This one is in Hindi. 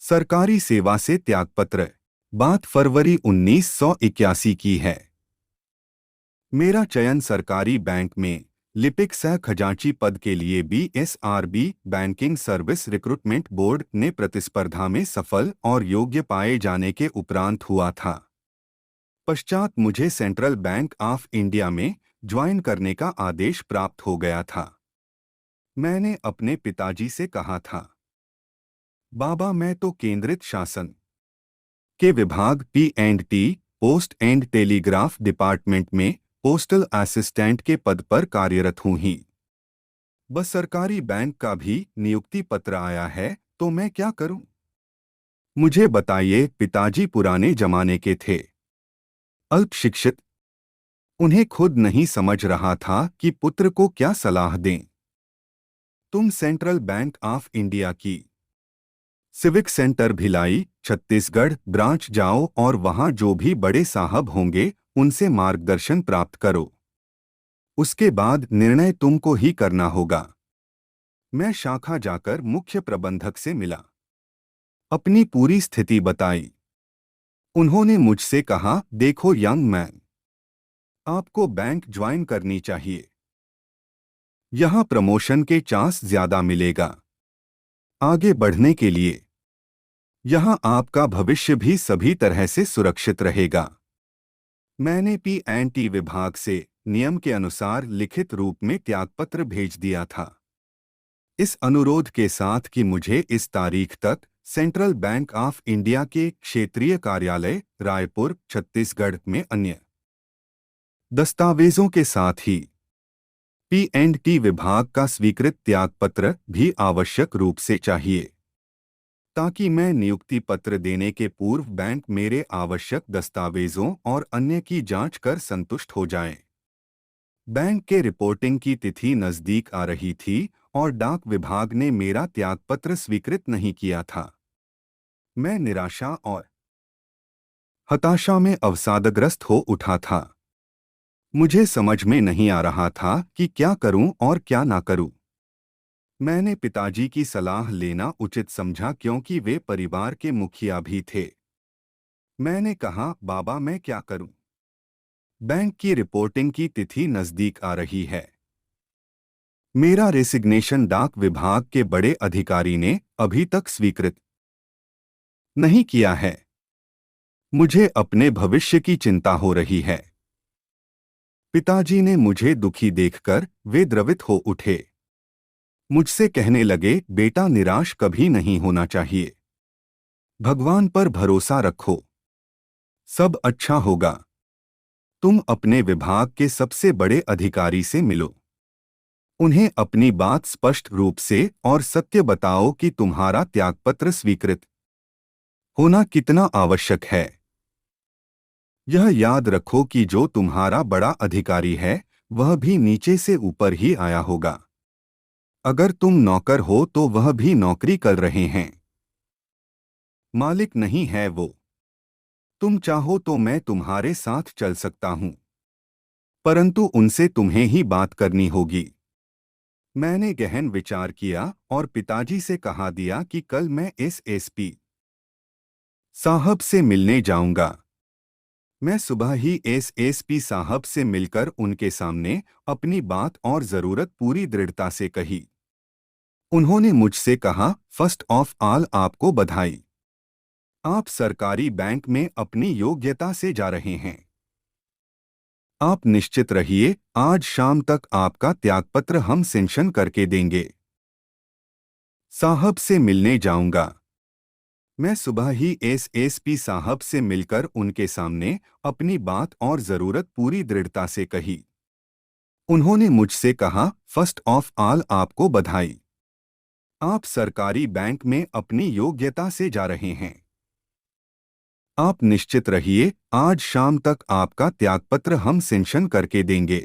सरकारी सेवा से त्यागपत्र। बात फरवरी 1981 की है। मेरा चयन सरकारी बैंक में लिपिक सह खजांची पद के लिए BSRB banking service recruitment board ने प्रतिस्पर्धा में सफल और योग्य पाए जाने के उपरांत हुआ था। पश्चात मुझे सेंट्रल बैंक ऑफ इंडिया में ज्वाइन करने का आदेश प्राप्त हो गया था। मैंने अपने पिताजी से कहा था, बाबा मैं तो केंद्रित शासन के विभाग P&T post and telegraph department में पोस्टल असिस्टेंट के पद पर कार्यरत हूं ही। बस सरकारी बैंक का भी नियुक्ति पत्र आया है तो मैं क्या करूं? मुझे बताइए। पिताजी पुराने जमाने के थे, अल्प शिक्षित। उन्हें खुद नहीं समझ रहा था कि पुत्र को क्या सलाह दें। तुम सेंट्रल बैंक ऑफ इंडिया की civic centre Bhilai, Chhattisgarh branch जाओ और वहां जो भी बड़े साहब होंगे उनसे मार्गदर्शन प्राप्त करो। उसके बाद निर्णय तुमको ही करना होगा। मैं शाखा जाकर मुख्य प्रबंधक से मिला, अपनी पूरी स्थिति बताई। उन्होंने मुझसे कहा, देखो यंग मैन, आपको बैंक ज्वाइन करनी चाहिए। यहां प्रमोशन के चांस ज्यादा मिलेगा। आगे बढ़ने के लिए यहां आपका भविष्य भी सभी तरह से सुरक्षित रहेगा। मैंने P&T विभाग से नियम के अनुसार लिखित रूप में त्यागपत्र भेज दिया था, इस अनुरोध के साथ कि मुझे इस तारीख तक सेंट्रल बैंक ऑफ इंडिया के क्षेत्रीय कार्यालय रायपुर, छत्तीसगढ़ में अन्य दस्तावेजों के साथ ही P&T विभाग का स्वीकृत त्यागपत्र भी आवश्यक रूप से चाहिए, ताकि मैं नियुक्ति पत्र देने के पूर्व बैंक मेरे आवश्यक दस्तावेजों और अन्य की जांच कर संतुष्ट हो जाएं। बैंक के रिपोर्टिंग की तिथि नजदीक आ रही थी और डाक विभाग ने मेरा त्यागपत्र स्वीकृत नहीं किया था। मैं निराशा और हताशा में अवसादग्रस्त हो उठा था। मुझे समझ में नहीं आ रहा था कि क्या करूं और क्या ना करूं। मैंने पिताजी की सलाह लेना उचित समझा क्योंकि वे परिवार के मुखिया भी थे। मैंने कहा, बाबा मैं क्या करूं? बैंक की रिपोर्टिंग की तिथि नजदीक आ रही है। मेरा रेसिग्नेशन डाक विभाग के बड़े अधिकारी ने अभी तक स्वीकृत नहीं किया है। मुझे अपने भविष्य की चिंता हो रही है। पिताजी ने मुझे दुखी देखकर वे द्रवित हो उठे। मुझसे कहने लगे, बेटा निराश कभी नहीं होना चाहिए। भगवान पर भरोसा रखो, सब अच्छा होगा। तुम अपने विभाग के सबसे बड़े अधिकारी से मिलो। उन्हें अपनी बात स्पष्ट रूप से और सत्य बताओ कि तुम्हारा त्यागपत्र स्वीकृत होना कितना आवश्यक है। यह याद रखो कि जो तुम्हारा बड़ा अधिकारी है वह भी नीचे से ऊपर ही आया होगा। अगर तुम नौकर हो तो वह भी नौकरी कर रहे हैं, मालिक नहीं है वो। तुम चाहो तो मैं तुम्हारे साथ चल सकता हूं, परंतु उनसे तुम्हें ही बात करनी होगी। मैंने गहन विचार किया और पिताजी से कहा दिया कि कल मैं SSP साहब से मिलने जाऊंगा। मैं सुबह ही SSP साहब से मिलकर उनके सामने अपनी बात और जरूरत पूरी दृढ़ता से कही। उन्होंने मुझसे कहा, फर्स्ट ऑफ ऑल आपको बधाई। आप सरकारी बैंक में अपनी योग्यता से जा रहे हैं। आप निश्चित रहिए, आज शाम तक आपका त्यागपत्र हम सेंशन करके देंगे। साहब से मिलने जाऊंगा। मैं सुबह ही SSP साहब से मिलकर उनके सामने अपनी बात और जरूरत पूरी दृढ़ता से कही। उन्होंने मुझसे कहा, फर्स्ट ऑफ ऑल आपको बधाई। आप सरकारी बैंक में अपनी योग्यता से जा रहे हैं। आप निश्चित रहिए, आज शाम तक आपका त्यागपत्र हम सेंशन करके देंगे।